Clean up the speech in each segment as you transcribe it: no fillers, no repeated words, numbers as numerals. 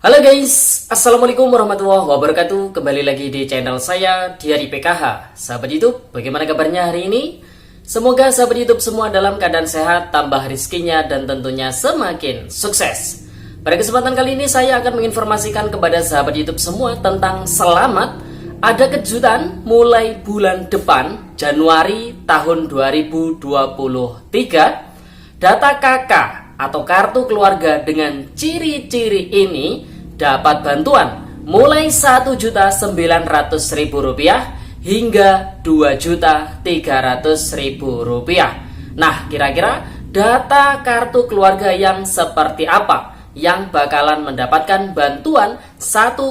Halo guys, Assalamualaikum warahmatullahi wabarakatuh. Kembali lagi di channel saya, Diari PKH. Sahabat YouTube, bagaimana kabarnya hari ini? Semoga sahabat YouTube semua dalam keadaan sehat, tambah rizkinya, dan tentunya semakin sukses. Pada kesempatan kali ini saya akan menginformasikan kepada sahabat YouTube semua tentang selamat. Ada kejutan mulai bulan depan, Januari tahun 2023. Data KK atau kartu keluarga dengan ciri-ciri ini dapat bantuan mulai Rp1.900.000 hingga Rp2.300.000. Nah, kira-kira data kartu keluarga yang seperti apa yang bakalan mendapatkan bantuan 1,9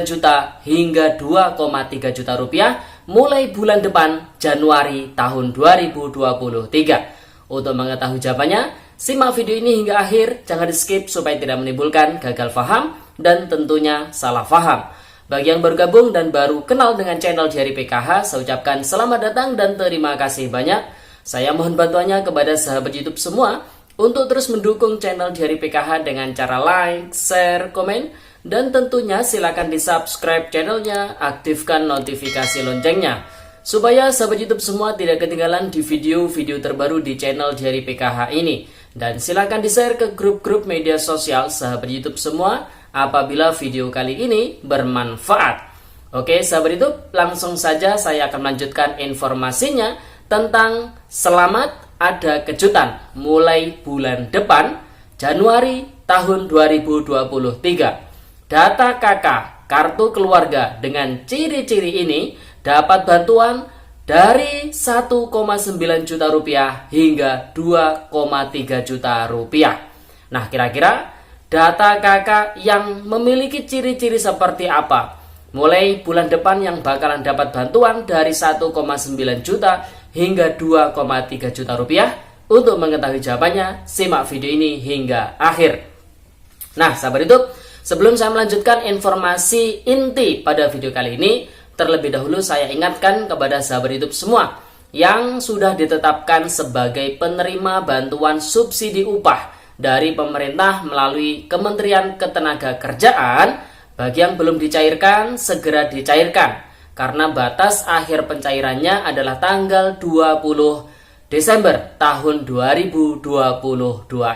juta hingga 2,3 juta rupiah mulai bulan depan Januari tahun 2023? Untuk mengetahui jawabannya, simak video ini hingga akhir, jangan di skip supaya tidak menimbulkan gagal paham dan tentunya salah paham. Bagi yang baru gabung dan baru kenal dengan channel Diari PKH, saya ucapkan selamat datang dan terima kasih banyak. Saya mohon bantuannya kepada sahabat YouTube semua untuk terus mendukung channel Diari PKH dengan cara like, share, komen, dan tentunya silakan di subscribe channelnya, aktifkan notifikasi loncengnya supaya sahabat YouTube semua tidak ketinggalan di video-video terbaru di channel Diari PKH ini. Dan silakan di-share ke grup-grup media sosial sahabat YouTube semua apabila video kali ini bermanfaat. Oke sahabat YouTube, langsung saja saya akan melanjutkan informasinya tentang selamat ada kejutan mulai bulan depan Januari tahun 2023. Data KK kartu keluarga dengan ciri-ciri ini dapat bantuan dari 1,9 juta rupiah hingga 2,3 juta rupiah. Nah, kira-kira data KK yang memiliki ciri-ciri seperti apa? Mulai bulan depan yang bakalan dapat bantuan dari 1,9 juta hingga 2,3 juta rupiah. Untuk mengetahui jawabannya, simak video ini hingga akhir. Nah, sahabat YouTube, sebelum saya melanjutkan informasi inti pada video kali ini, terlebih dahulu saya ingatkan kepada sahabat YouTube semua yang sudah ditetapkan sebagai penerima bantuan subsidi upah dari pemerintah melalui Kementerian Ketenagakerjaan. Bagi yang belum dicairkan, segera dicairkan karena batas akhir pencairannya adalah tanggal 20 Desember tahun 2022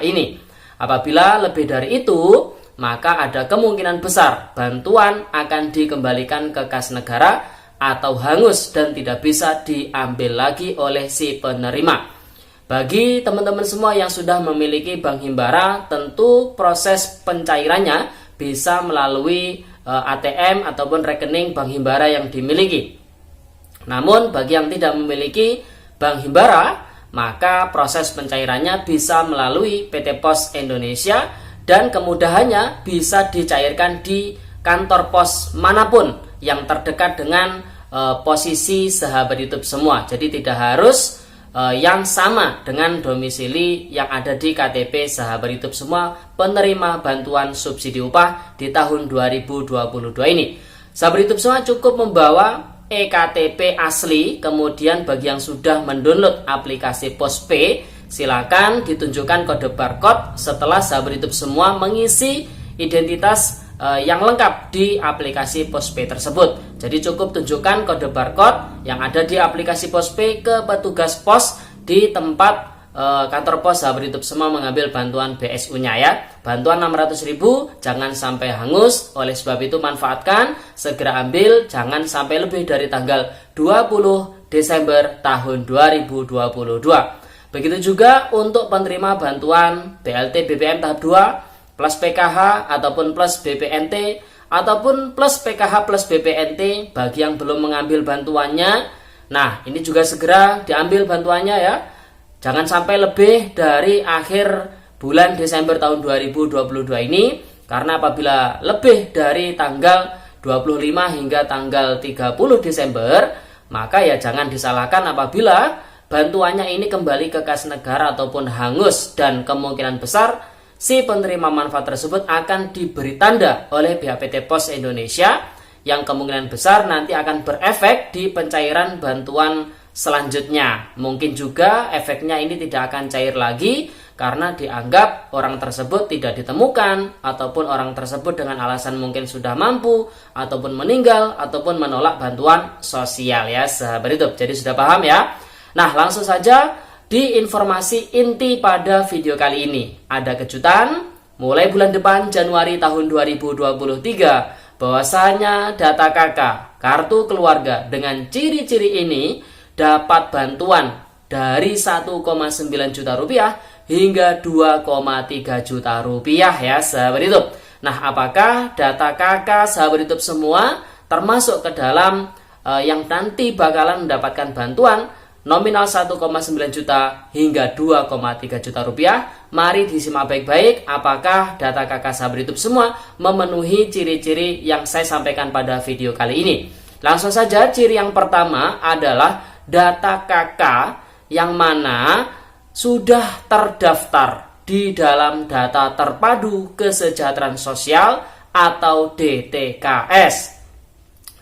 ini. Apabila lebih dari itu, maka ada kemungkinan besar bantuan akan dikembalikan ke kas negara atau hangus dan tidak bisa diambil lagi oleh si penerima. Bagi teman-teman semua yang sudah memiliki bank himbara, tentu proses pencairannya bisa melalui ATM ataupun rekening bank himbara yang dimiliki. Namun bagi yang tidak memiliki bank himbara, maka proses pencairannya bisa melalui PT Pos Indonesia dan kemudahannya bisa dicairkan di kantor pos manapun yang terdekat dengan posisi sahabat YouTube semua. Jadi tidak harus yang sama dengan domisili yang ada di KTP sahabat YouTube semua penerima bantuan subsidi upah di tahun 2022 ini. Sahabat YouTube semua cukup membawa eKTP asli, kemudian bagi yang sudah mendownload aplikasi Postpay, silakan ditunjukkan kode barcode setelah sahabat YouTube semua mengisi identitas yang lengkap di aplikasi Postpay tersebut. Jadi cukup tunjukkan kode barcode yang ada di aplikasi Postpay ke petugas pos di tempat kantor pos sahabat YouTube semua mengambil bantuan BSU-nya ya. Bantuan 600.000 jangan sampai hangus. Oleh sebab itu manfaatkan, segera ambil, jangan sampai lebih dari tanggal 20 Desember tahun 2022. Begitu juga untuk penerima bantuan BLT BBM tahap 2 plus PKH ataupun plus BPNT ataupun plus PKH plus BPNT bagi yang belum mengambil bantuannya. Nah, ini juga segera diambil bantuannya ya. Jangan sampai lebih dari akhir bulan Desember tahun 2022 ini, karena apabila lebih dari tanggal 25 hingga tanggal 30 Desember, maka ya jangan disalahkan apabila bantuannya ini kembali ke kas negara ataupun hangus, dan kemungkinan besar si penerima manfaat tersebut akan diberi tanda oleh pihak PT Pos Indonesia yang kemungkinan besar nanti akan berefek di pencairan bantuan selanjutnya. Mungkin juga efeknya ini tidak akan cair lagi karena dianggap orang tersebut tidak ditemukan ataupun orang tersebut dengan alasan mungkin sudah mampu ataupun meninggal ataupun menolak bantuan sosial ya sahabat YouTube. Jadi sudah paham ya. Nah, langsung saja di informasi inti pada video kali ini. Ada kejutan mulai bulan depan Januari tahun 2023 bahwasanya data KK kartu keluarga dengan ciri-ciri ini dapat bantuan dari 1,9 juta rupiah hingga 2,3 juta rupiah ya sahabat YouTube. Nah, apakah data KK sahabat YouTube semua termasuk ke dalam yang nanti bakalan mendapatkan bantuan nominal 1,9 juta hingga 2,3 juta rupiah? Mari disimak baik-baik apakah data KK sahabat YouTube semua memenuhi ciri-ciri yang saya sampaikan pada video kali ini. Langsung saja, ciri yang pertama adalah data KK yang mana sudah terdaftar di dalam data terpadu kesejahteraan sosial atau DTKS.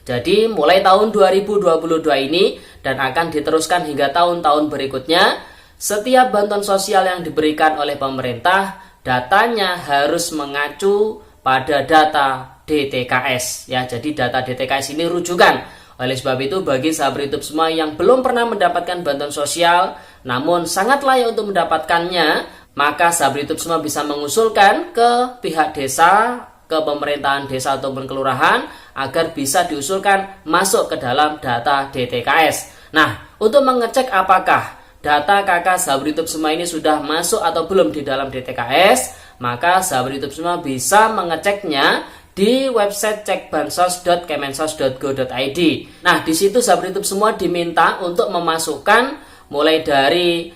Jadi mulai tahun 2022 ini dan akan diteruskan hingga tahun-tahun berikutnya, setiap bantuan sosial yang diberikan oleh pemerintah datanya harus mengacu pada data DTKS ya. Jadi data DTKS ini rujukan. Oleh sebab itu, bagi sahabat YouTube semua yang belum pernah mendapatkan bantuan sosial namun sangat layak untuk mendapatkannya, maka sahabat YouTube semua bisa mengusulkan ke pihak desa, ke pemerintahan desa ataupun kelurahan agar bisa diusulkan masuk ke dalam data DTKS. Nah, untuk mengecek apakah data KK sahabat YouTube semua ini sudah masuk atau belum di dalam DTKS, maka sahabat YouTube semua bisa mengeceknya di website cekbansos.kemensos.go.id. Nah, di situ sahabat YouTube semua diminta untuk memasukkan mulai dari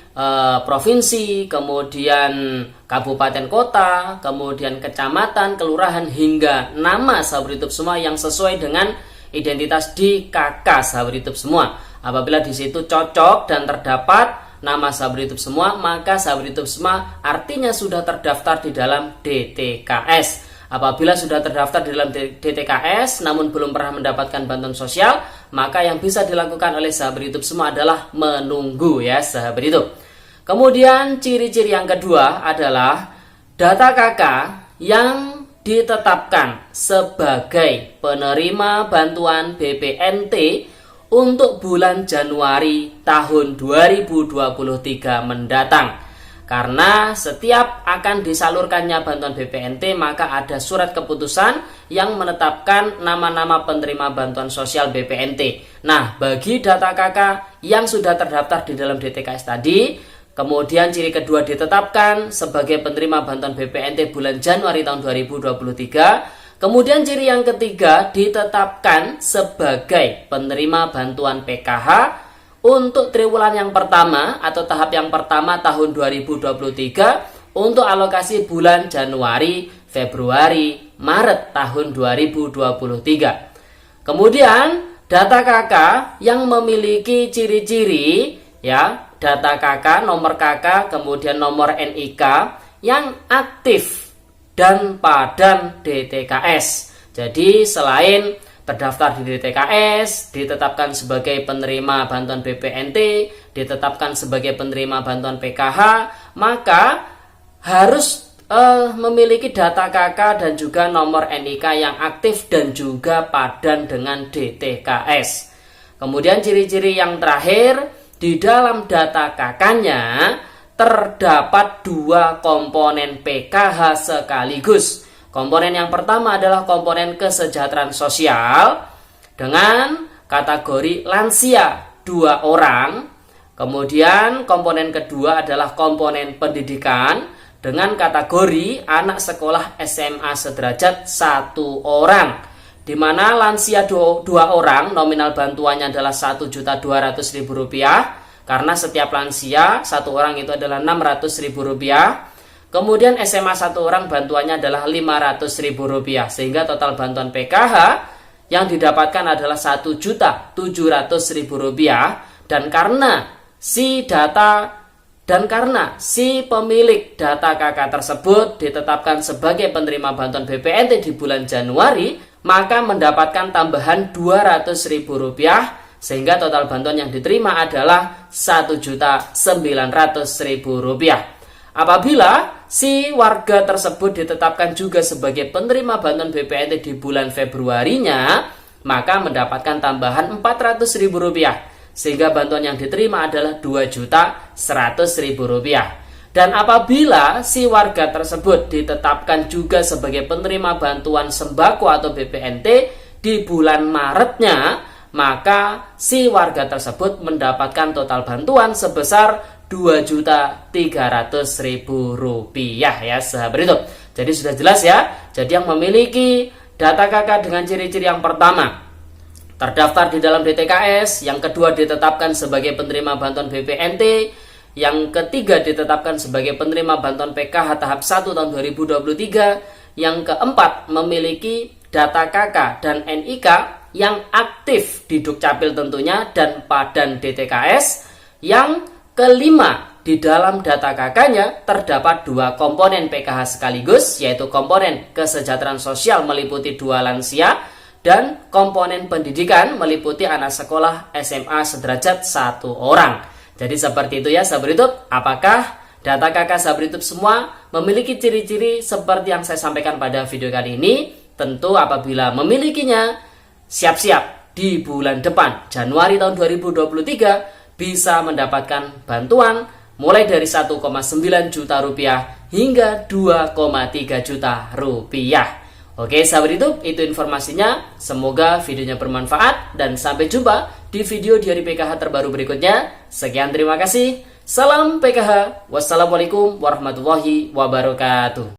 provinsi, kemudian kabupaten kota, kemudian kecamatan, kelurahan hingga nama sahabat YouTube semua yang sesuai dengan identitas di KK sahabat YouTube semua. Apabila di situ cocok dan terdapat nama sahabat YouTube semua, maka sahabat YouTube semua artinya sudah terdaftar di dalam DTKS. Apabila sudah terdaftar di dalam DTKS namun belum pernah mendapatkan bantuan sosial, maka yang bisa dilakukan oleh sahabat YouTube semua adalah menunggu ya sahabat YouTube. Kemudian ciri-ciri yang kedua adalah data KK yang ditetapkan sebagai penerima bantuan BPNT untuk bulan Januari tahun 2023 mendatang. Karena setiap akan disalurkannya bantuan BPNT, maka ada surat keputusan yang menetapkan nama-nama penerima bantuan sosial BPNT. Nah, bagi data KK yang sudah terdaftar di dalam DTKS tadi, kemudian ciri kedua ditetapkan sebagai penerima bantuan BPNT bulan Januari tahun 2023. Kemudian ciri yang ketiga ditetapkan sebagai penerima bantuan PKH untuk triwulan yang pertama atau tahap yang pertama tahun 2023 untuk alokasi bulan Januari, Februari, Maret tahun 2023. Kemudian data KK yang memiliki ciri-ciri ya, data KK, nomor KK, kemudian nomor NIK yang aktif dan padan DTKS. Jadi selain terdaftar di DTKS, ditetapkan sebagai penerima bantuan BPNT, ditetapkan sebagai penerima bantuan PKH, maka harus memiliki data KK dan juga nomor NIK yang aktif dan juga padan dengan DTKS. Kemudian ciri-ciri yang terakhir, di dalam data KK-nya terdapat dua komponen PKH sekaligus. Komponen yang pertama adalah komponen kesejahteraan sosial dengan kategori lansia 2 orang. Kemudian komponen kedua adalah komponen pendidikan dengan kategori anak sekolah SMA sederajat 1 orang. Di mana lansia 2 orang nominal bantuannya adalah Rp1.200.000 karena setiap lansia 1 orang itu adalah Rp600.000. Kemudian SMA 1 orang bantuannya adalah Rp500.000 sehingga total bantuan PKH yang didapatkan adalah Rp1.700.000 dan karena si pemilik data KK tersebut ditetapkan sebagai penerima bantuan BPNT di bulan Januari, maka mendapatkan tambahan Rp200.000 sehingga total bantuan yang diterima adalah Rp1.900.000. Apabila si warga tersebut ditetapkan juga sebagai penerima bantuan BPNT di bulan Februarinya, maka mendapatkan tambahan Rp400.000, sehingga bantuan yang diterima adalah Rp2.100.000. Dan apabila si warga tersebut ditetapkan juga sebagai penerima bantuan sembako atau BPNT di bulan Maretnya, maka si warga tersebut mendapatkan total bantuan sebesar Rp2.300.000 ya, sahabat itu. Jadi sudah jelas ya. Jadi yang memiliki data KK dengan ciri-ciri yang pertama, terdaftar di dalam DTKS, yang kedua ditetapkan sebagai penerima bantuan BPNT, yang ketiga ditetapkan sebagai penerima bantuan PKH tahap 1 tahun 2023, yang keempat memiliki data KK dan NIK yang aktif di Dukcapil tentunya dan Padan DTKS, yang kelima di dalam data KK-nya terdapat 2 komponen PKH sekaligus, yaitu komponen kesejahteraan sosial meliputi 2 lansia dan komponen pendidikan meliputi anak sekolah SMA sederajat 1 orang. Jadi seperti itu ya sahabat YouTube. Apakah data KK sahabat YouTube semua memiliki ciri-ciri seperti yang saya sampaikan pada video kali ini? Tentu apabila memilikinya, siap-siap di bulan depan Januari tahun 2023 bisa mendapatkan bantuan mulai dari Rp1,9 juta hingga Rp2,3 juta. Oke sahabat YouTube, itu informasinya. Semoga videonya bermanfaat dan sampai jumpa di video Diari PKH terbaru berikutnya. Sekian, terima kasih. Salam PKH. Wassalamualaikum warahmatullahi wabarakatuh.